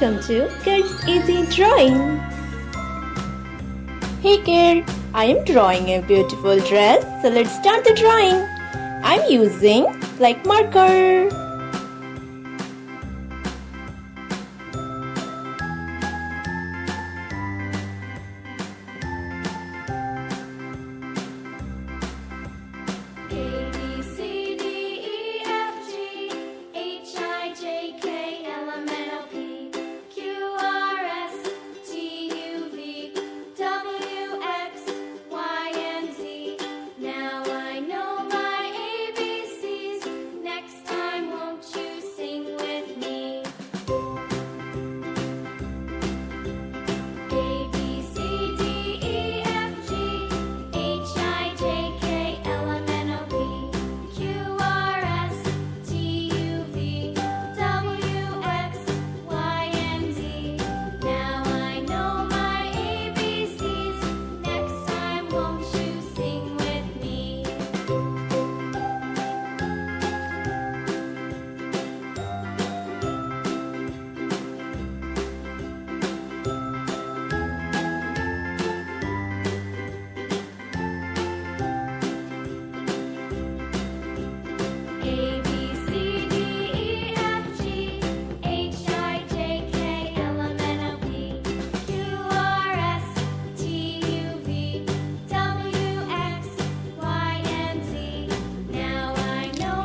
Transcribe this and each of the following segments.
welcome to Kids Easy Drawing. Hey kids, I am drawing a beautiful dress, so let's start the drawing. I'm using black marker.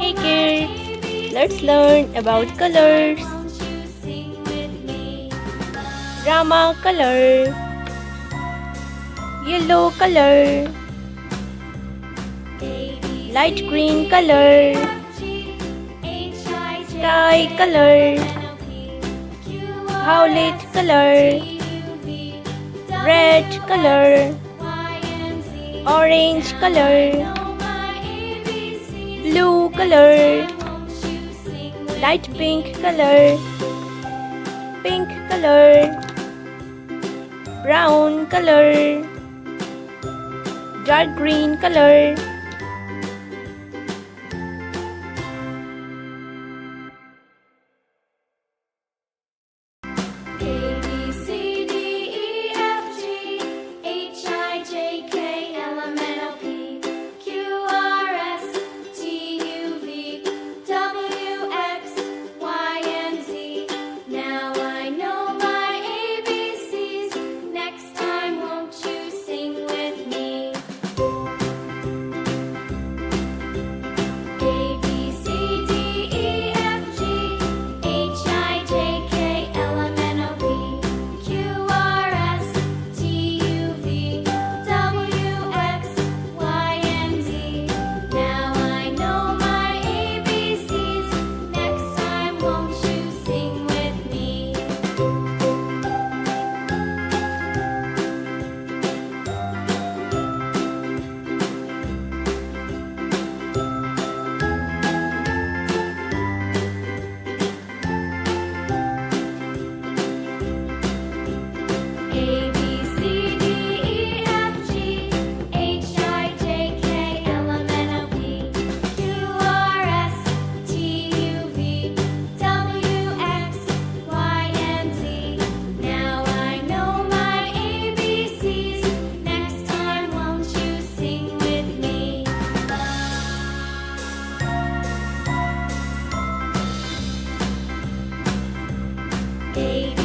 Hey kids, let's learn about colors. Drama color, yellow color, light green color, sky color, violet color, red color, orange color, blue color, light pink color, pink color, brown color, dark green color, A